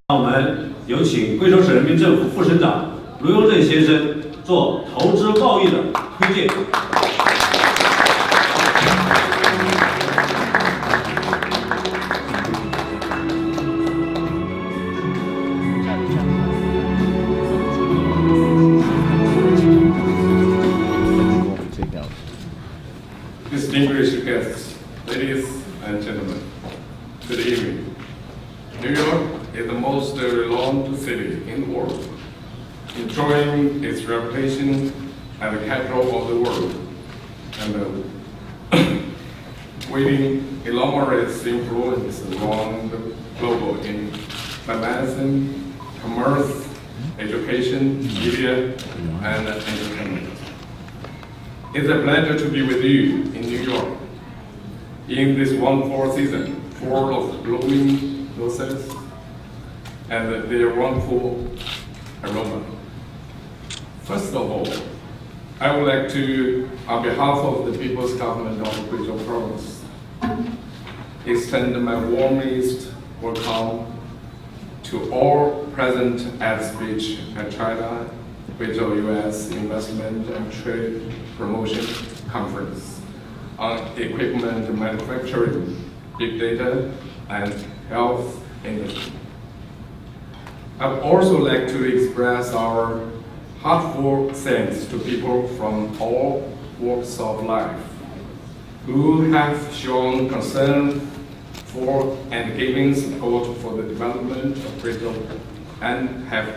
让我们有请贵州省人民政府副省长卢永正先生做投资贸易的推荐。Distinguished guests, ladies and gentlemen, good evening. New York is the most renowned city in the world, enjoying its reputation as the capital of the world, and wielding enormous influence around the globe in medicine, commerce, education, media, and entertainment. It's a pleasure to be with you in New York in this wonderful season, full of blooming roses and their wonderful aroma. First of all, I would like to, on behalf of the People's Government of Guizhou Province, extend my warmest welcome to all present at the speech at China Guizhou U.S. Investment and Trade Promotion Conference on equipment manufacturing, big data, and health industry. I would also like to express our heartfelt thanks to people from all walks of life who have shown concern for and given support for the development of Guizhou and have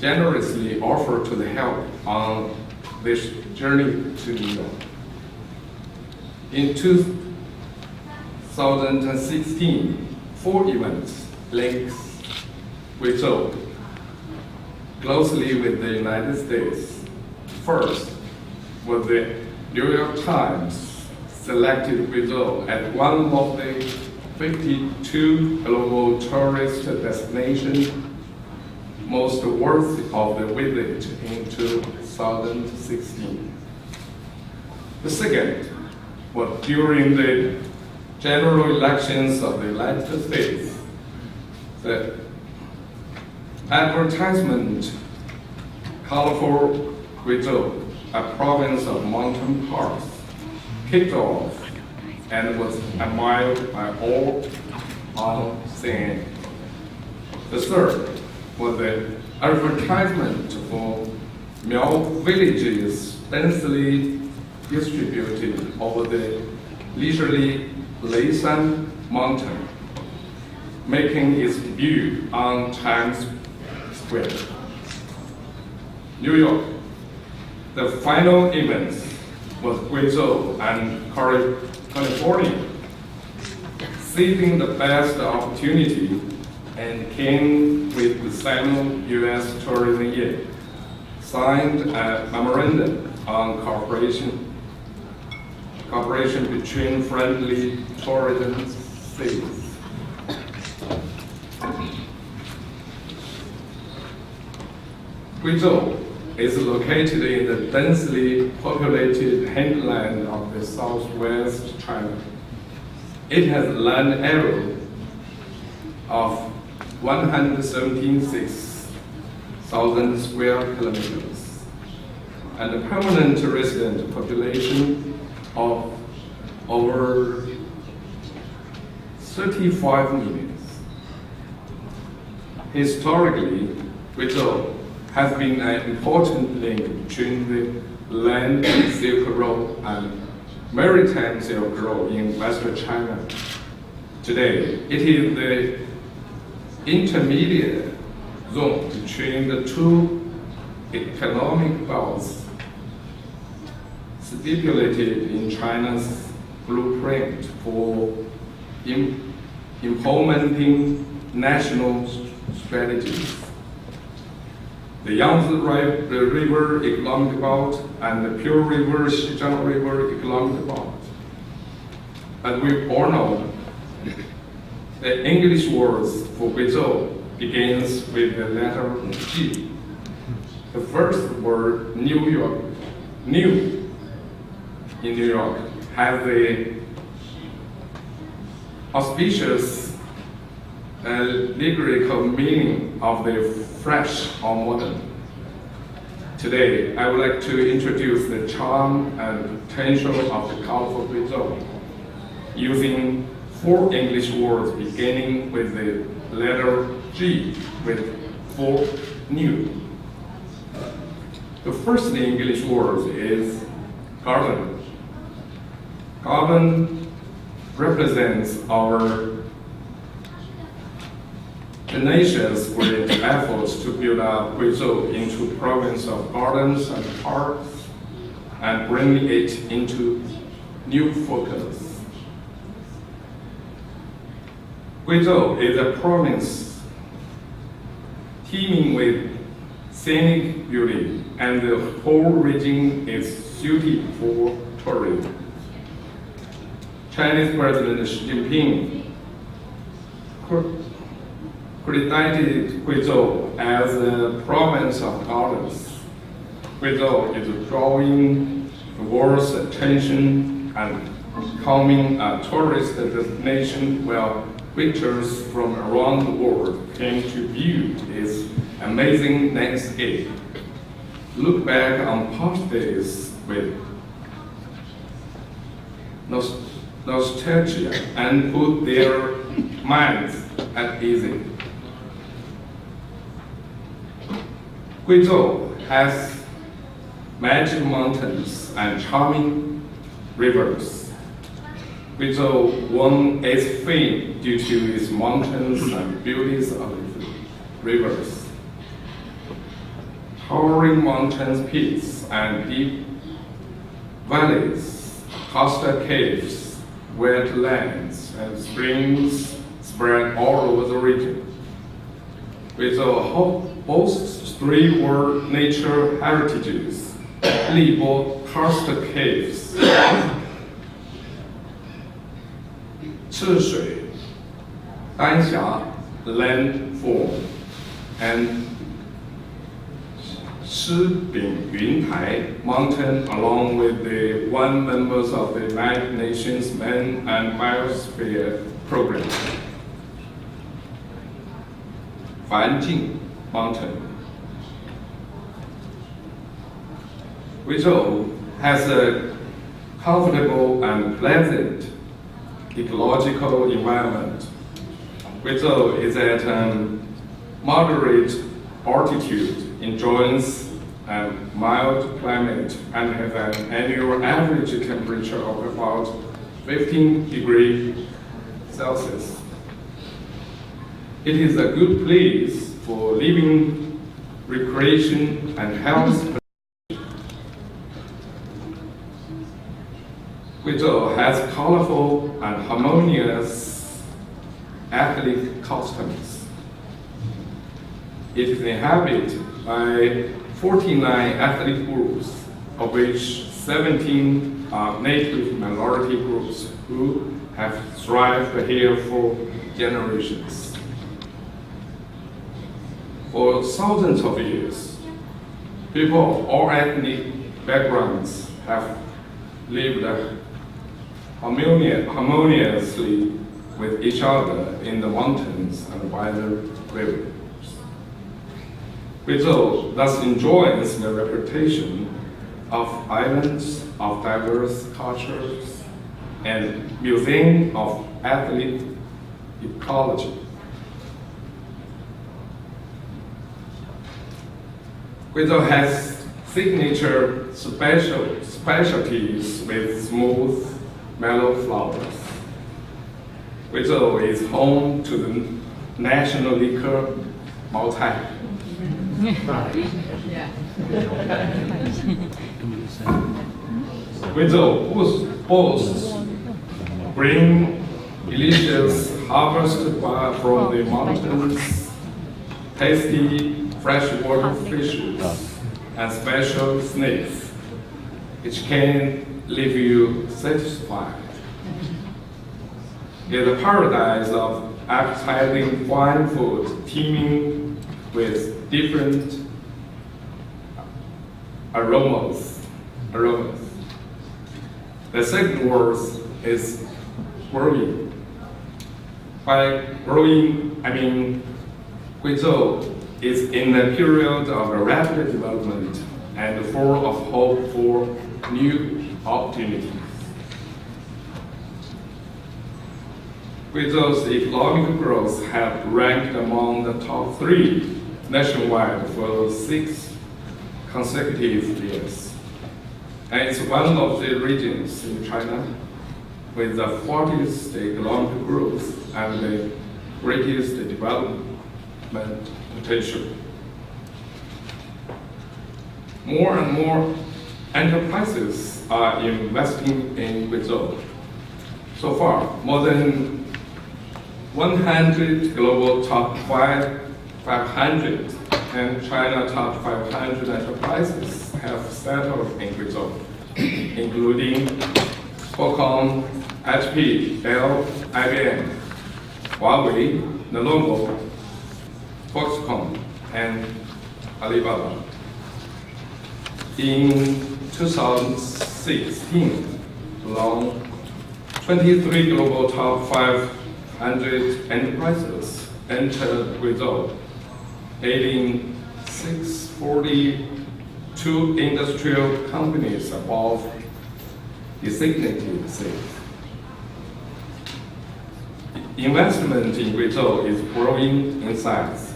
generously offered to help on this journey to New York. In 2016, 4 events linked Guizhou closely with the United States. First was the New York Times selected Guizhou as one of the 52 global tourist destinations most worthy of the visit in 2016. The second was during the general elections of the United States. The advertisement colorful Guizhou, a province of mountain parks, kicked off and was admired by all on CNN. The third was the advertisement for Miao villages densely distributed over the leisurely Leishan Mountain, making its debut on Times Square. New York. The final event was Guizhou and California, seizing the best opportunity and came with the Sino-U.S. tourism year, signed a memorandum on cooperation between friendly tourism cities. Guizhou is located in the densely populated hinterland of the southwest China. It has a land area of 176,000 square kilometers and a permanent resident population of over 35 million. Historically, Guizhou has been an important link between the land Silk Road and maritime Silk Road in Western China. Today, it is the intermediate zone between the two economic belts stipulated in China's blueprint for implementing national strategies. The Yongzheng River Economic Belt and the Pure River Xizang River Economic Belt. As we all know, the English words for Guizhou begins with the letter G. The first word, New York, new in New York, has the auspicious a lyrical meaning of the fresh or modern. Today, I would like to introduce the charm and potential of the colorful Guizhou, using 4 English words beginning with the letter G with 4 new. The first English word is garden. Garden represents our nation's great efforts to build up Guizhou into a province of gardens and parks and bring it into new focus. Guizhou is a province teeming with scenic beauty, and the whole region is suited for tourism. Chinese President Xi Jinping credited Guizhou as a province of gardens. Guizhou is drawing the world's attention and becoming a tourist destination where visitors from around the world came to view its amazing landscape, look back on past days with nostalgia, and put their minds at ease. Guizhou has magic mountains and charming rivers. Guizhou won its fame due to its mountains and beauties of rivers. Towering mountain peaks and deep valleys, coastal caves, wetlands, and springs spread all over the region. Guizhou boasts 3 World Nature Heritages: Libo Karst Caves, Chishui, Danxia Landform, and Shibing Yuntai Mountain, along with the 1 members of the United Nations Man and Biosphere Program. Fanjing Mountain. Guizhou has a comfortable and pleasant ecological environment. Guizhou is at a moderate altitude, enjoys a mild climate, and has an annual average temperature of about 15 degrees Celsius. It is a good place for living, recreation, and health. Guizhou has colorful and harmonious ethnic customs. It is inhabited by 49 ethnic groups, of which 17 are native minority groups who have thrived here for generations. For thousands of years, people of all ethnic backgrounds have lived harmoniously with each other in the mountains and by the rivers. Guizhou thus enjoys the reputation of islands of diverse cultures and museum of ethnic ecology. Guizhou has signature specialties with smooth, mellow flowers. Guizhou is home to the national liquor Maotai. Guizhou boasts green, delicious harvest from the mountains, tasty freshwater fishes, and special snakes, which can leave you satisfied. It is a paradise of appetizing fine food, teeming with different aromas. The second word is growing. By growing, Guizhou is in a period of rapid development and full of hope for new opportunities. Guizhou's economic growth has ranked among the top 3 nationwide for 6 consecutive years. And it's one of the regions in China with the fastest economic growth and the greatest development potential. More and more enterprises are investing in Guizhou. So far, more than 100 global top 500 and China top 500 enterprises have settled in Guizhou, including Qualcomm, HP, Dell, IBM, Huawei, Lenovo, Foxconn, and Alibaba. In 2016 alone, 23 global top 500 enterprises entered Guizhou, adding 642 industrial companies above designated sales. Investment in Guizhou is growing in size.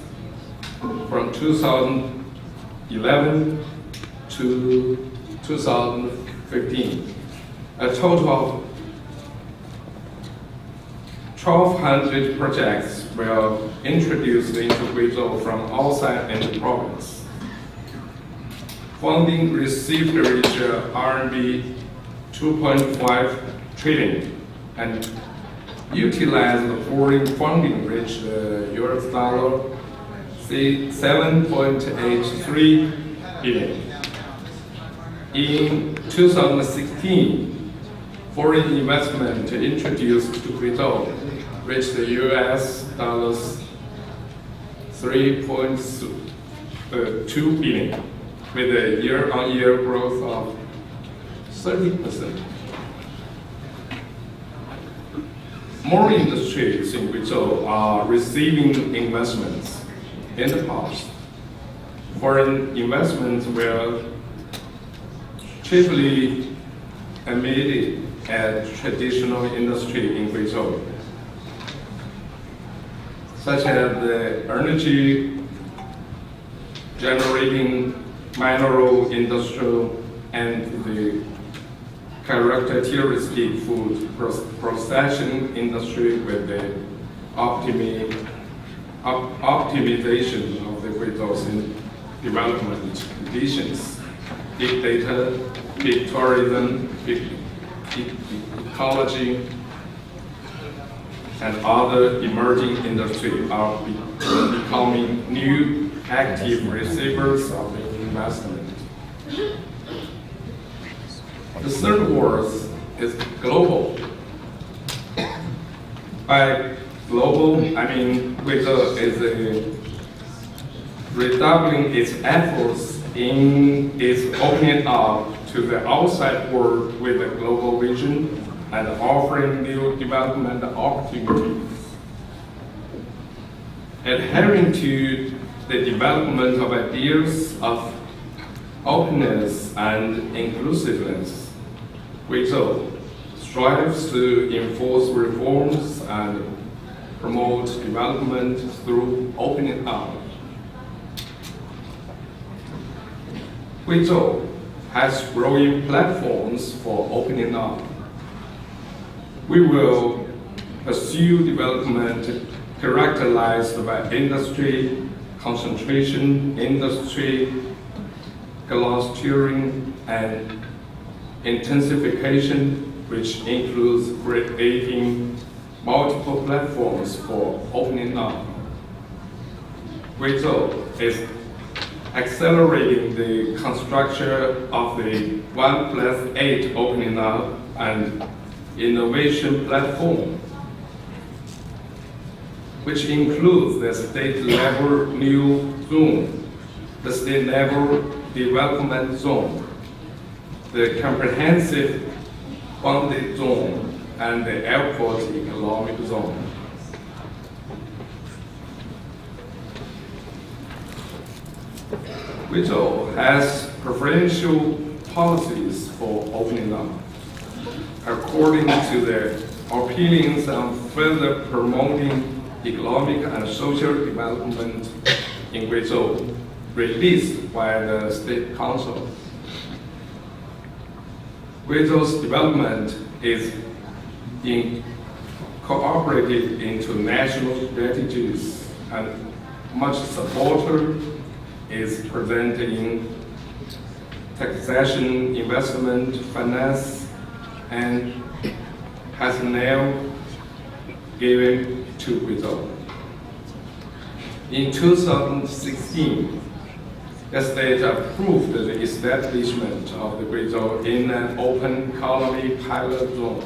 From 2011 to 2015, a total of 1,200 projects were introduced into Guizhou from outside the province. Funding received reached RMB 2.5 trillion, and utilized foreign funding reached $7.83 billion. In 2016, foreign investment introduced to Guizhou reached $3.2 billion, with a year-on-year growth of 30%. More industries in Guizhou are receiving investments. In the past, foreign investments were chiefly aimed at traditional industry in Guizhou, such as the energy generating mineral industry and the characteristic food processing industry with the optimization of the Guizhou's development conditions, big data, big tourism, big ecology, and other emerging industries are becoming new active receivers of the investment. The third word is global. By global, Guizhou is redoubling its efforts in its opening up to the outside world with a global vision and offering new development opportunities. Adhering to the development of ideas of openness and inclusiveness, Guizhou strives to enforce reforms and promote development through opening up. Guizhou has growing platforms for opening up. We will pursue development characterized by industry concentration, industry clustering, and intensification, which includes creating multiple platforms for opening up. Guizhou is accelerating the construction of the 1+8 opening up and innovation platform, which includes the state-level new zone, the state-level development zone, the comprehensive bounded zone, and the airport economic zone. Guizhou has preferential policies for opening up. According to the opinions on further promoting economic and social development in Guizhou, released by the State Council. Guizhou's development is incorporated into national strategies, and much support is present in taxation, investment, finance, and has now given to Guizhou. In 2016, the state approved the establishment of the Guizhou in an open economy pilot zone,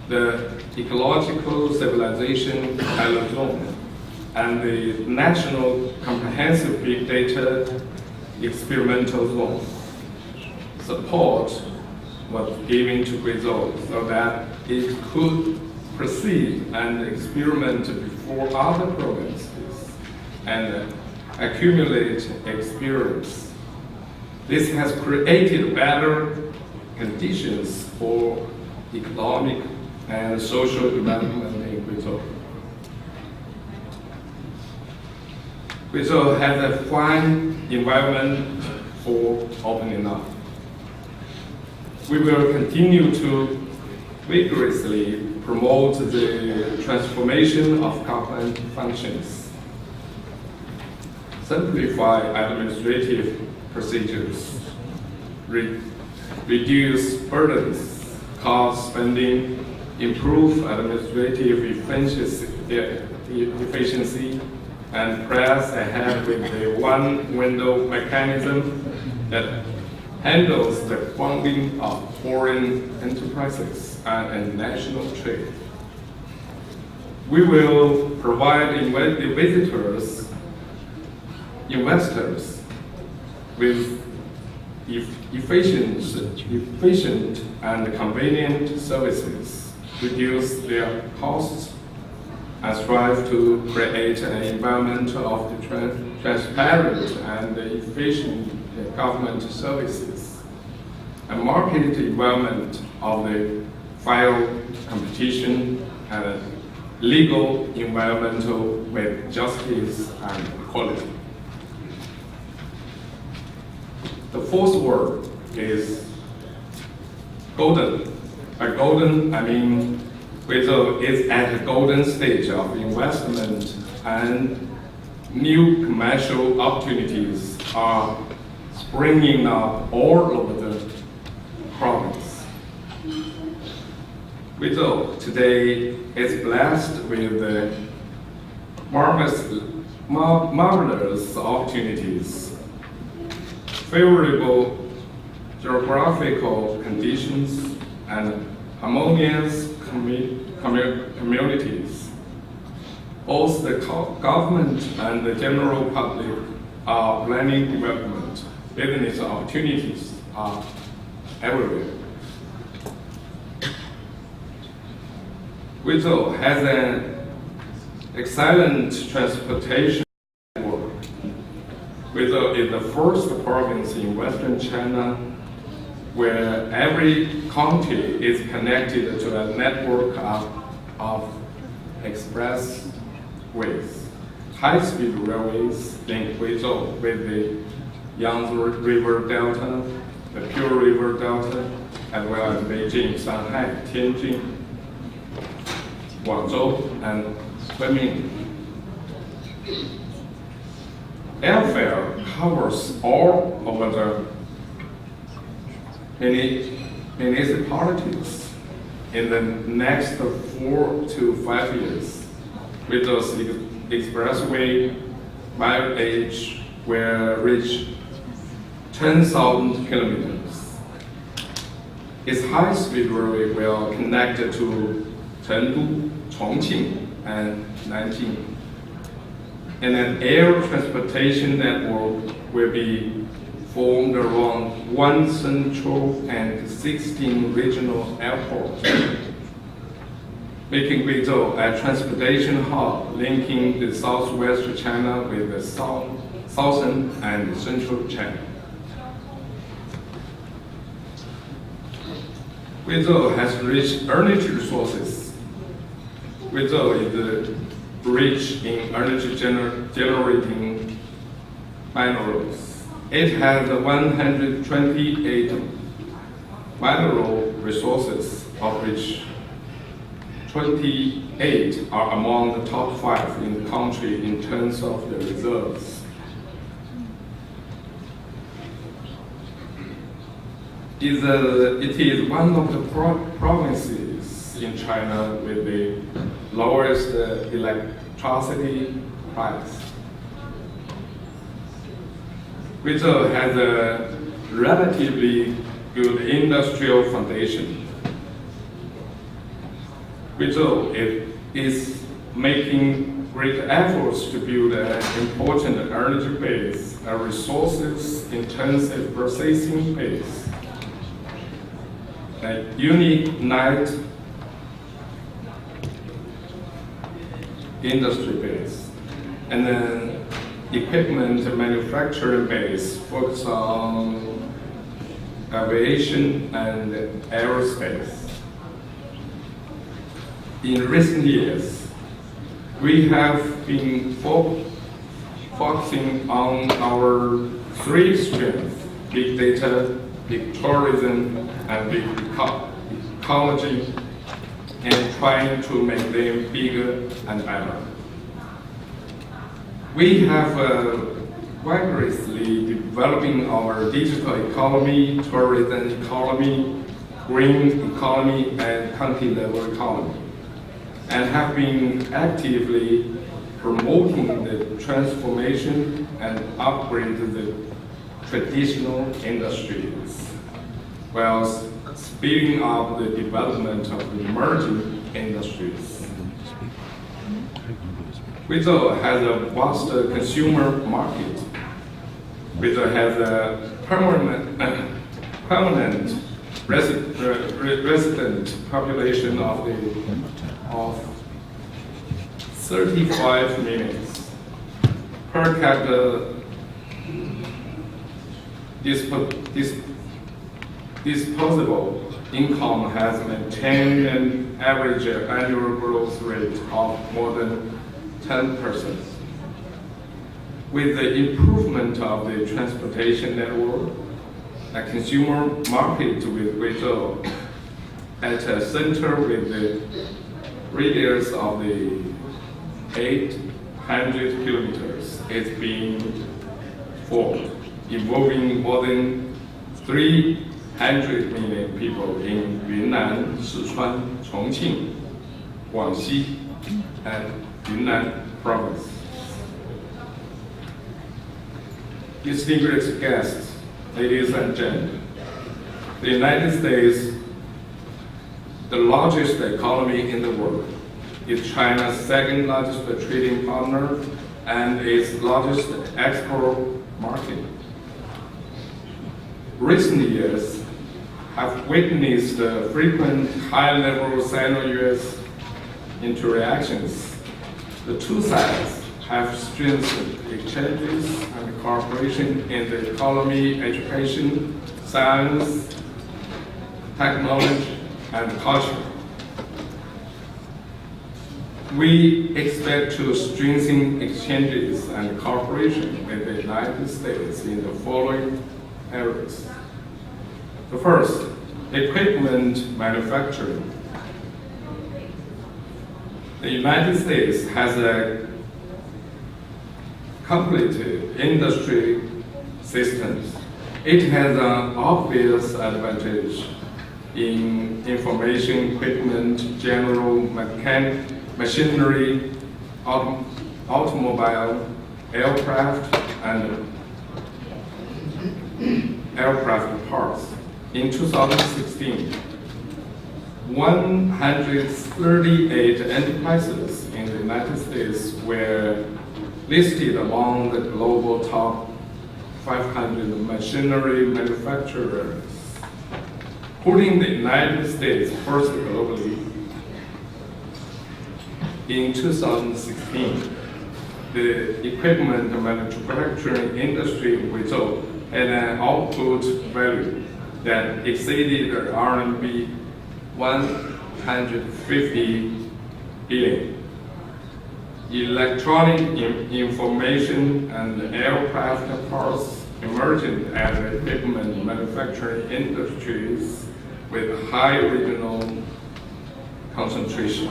the ecological civilization pilot zone, and the national comprehensive big data experimental zone. Support was given to Guizhou so that it could proceed and experiment before other provinces and accumulate experience. This has created better conditions for economic and social development in Guizhou. Guizhou has a fine environment for opening up. We will continue to vigorously promote the transformation of government functions, simplify administrative procedures, reduce burdens, cut spending, improve administrative efficiency, and press ahead with the one-window mechanism that handles the funding of foreign enterprises and national trade. We will provide investors with efficient and convenient services, reduce their costs, and strive to create an environment of transparent and efficient government services, a market environment of the fair competition, and legal environmental with justice and equality. The fourth word is golden. By golden, I mean Guizhou is at a golden stage of investment, and new commercial opportunities are springing up all over the province. Guizhou today is blessed with marvelous opportunities, favorable geographical conditions, and harmonious communities. Both the government and the general public are planning development. Business opportunities are everywhere. Guizhou has an excellent transportation network. Guizhou is the first province in Western China where every county is connected to a network of expressways. High-speed railways link Guizhou with the Yongzheng River Delta, the Pure River Delta, as well as Beijing, Shanghai, Tianjin, Guangzhou, and Kunming. Airfare covers all over the municipalities in the next 4 to 5 years. With those expressway mileage will reach 10,000 kilometers. Its high-speed railway will connect to Chengdu, Chongqing, and Nanjing. And an air transportation network will be formed around 1 central and 16 regional airports. making Guizhou a transportation hub linking the southwest China with the southern and central China. Guizhou has rich energy resources. Guizhou is rich in energy generating minerals. It has 128 mineral resources, of which 28 are among the top 5 in the country in terms of the reserves. It is one of the provinces in China with the lowest electricity price. Guizhou has a relatively good industrial foundation. Guizhou is making great efforts to build an important energy base, a resources-intensive processing base, a unique night industry base, and an equipment manufacturing base focused on aviation and aerospace. In recent years, we have been focusing on our 3 strengths: big data, big tourism, and big ecology, and trying to make them bigger and better. We have vigorously developing our digital economy, tourism economy, green economy, and country-level economy, and have been actively promoting the transformation and upgrade the traditional industries, while speeding up the development of the emerging industries. Guizhou has a vast consumer market. Guizhou has a permanent resident population of 35 million. Per capita disposable income has maintained an average annual growth rate of more than 10%. With the improvement of the transportation network, a consumer market with Guizhou at a center with the radius of the 800 kilometers is being formed, involving more than 300 million people in Yunnan, Sichuan, Chongqing, Guangxi, and Yunnan province. Distinguished guests, ladies and gentlemen, the United States, the largest economy in the world, is China's second largest trading partner and its largest export market. Recent years have witnessed frequent high-level Sino-US interactions. The two sides have strengthened exchanges and cooperation in the economy, education, science, technology, and culture. We expect to strengthen exchanges and cooperation with the United States in the following areas. The first, equipment manufacturing. The United States has a complete industry system. It has an obvious advantage in information equipment, general machinery, automobile, aircraft, and aircraft parts. In 2016, 138 enterprises in the United States were listed among the global top 500 machinery manufacturers, putting the United States first globally. In 2016, the equipment manufacturing industry in Guizhou had an output value that exceeded RMB 150 billion. Electronic information and aircraft parts emerged as equipment manufacturing industries with high regional concentration.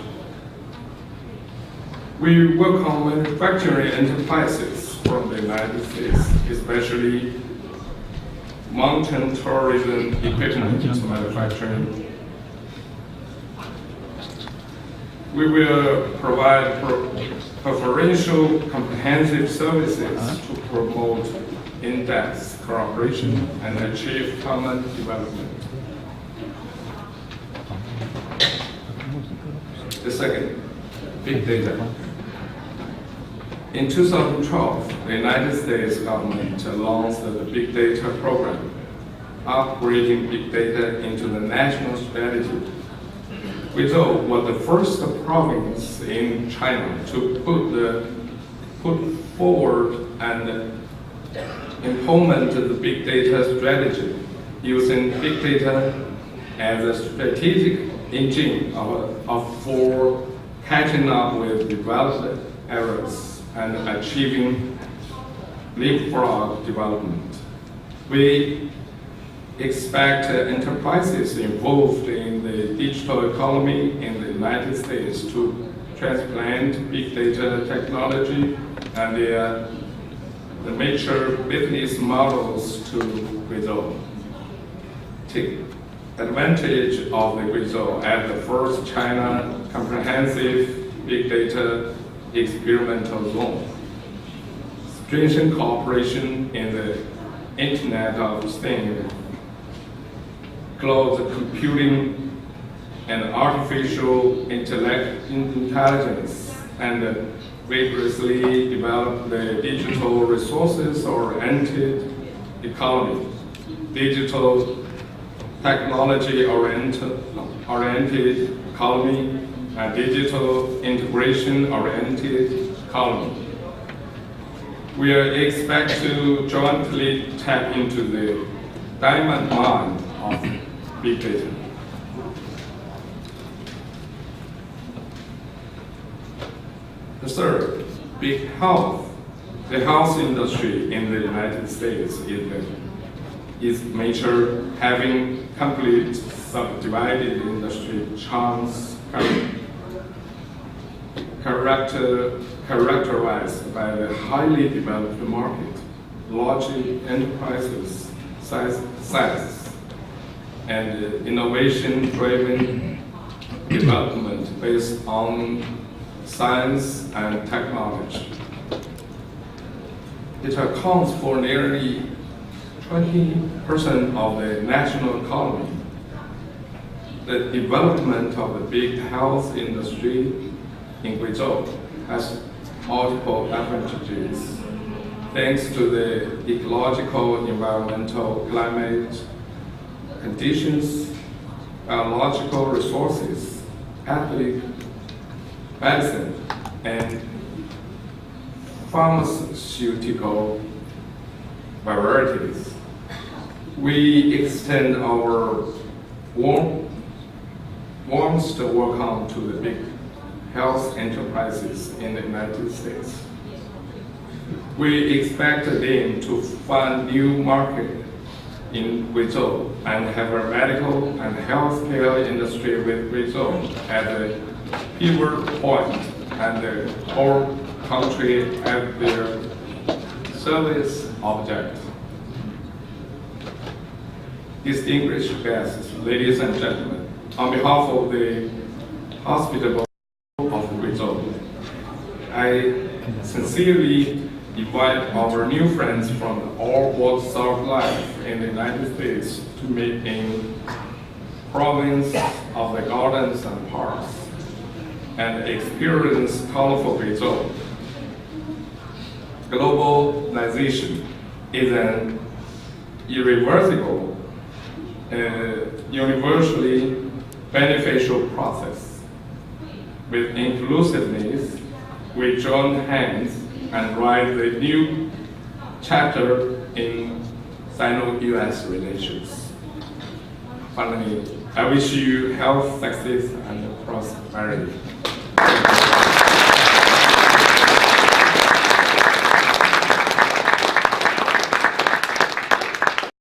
We welcome manufacturing enterprises from the United States, especially mountain tourism equipment manufacturing. We will provide preferential comprehensive services to promote in-depth cooperation and achieve common development. The second, big data. In 2012, the United States government launched the Big Data program, upgrading big data into the national strategy. Guizhou was the first province in China to put forward and implement the big data strategy, using big data as a strategic engine for catching up with developed areas and achieving leapfrog development. We expect enterprises involved in the digital economy in the United States to transplant big data technology and the mature business models to Guizhou. Take advantage of the Guizhou as the first China comprehensive big data experimental zone. Strengthen cooperation in the Internet of Things, cloud computing, and artificial intelligence, and vigorously develop the digital resources-oriented economy, digital technology-oriented economy, and digital integration-oriented economy. We expect to jointly tap into the diamond mine of big data. The third, big health. The health industry in the United States is major, having complete subdivided industry chunks characterized by the highly developed market, large enterprises size, and innovation-driven development based on science and technology. It accounts for nearly 20% of the national economy. The development of the big health industry in Guizhou has multiple advantages, thanks to the ecological, environmental, climate conditions, biological resources, ethnic medicine, and pharmaceutical varieties. We extend our warmest welcome to the big health enterprises in the United States. We expect them to find new market in Guizhou and have a medical and healthcare industry with Guizhou at the pivot point and the whole country at their service object. Distinguished guests, ladies and gentlemen, on behalf of the hospitable of Guizhou, I sincerely invite our new friends from all walks of life in the United States to meet in province of the gardens and parks and experience colorful Guizhou. Globalization is an irreversible, universally beneficial process. with inclusiveness, we join hands and write the new chapter in Sino-US relations. Finally, I wish you health, success, and prosperity.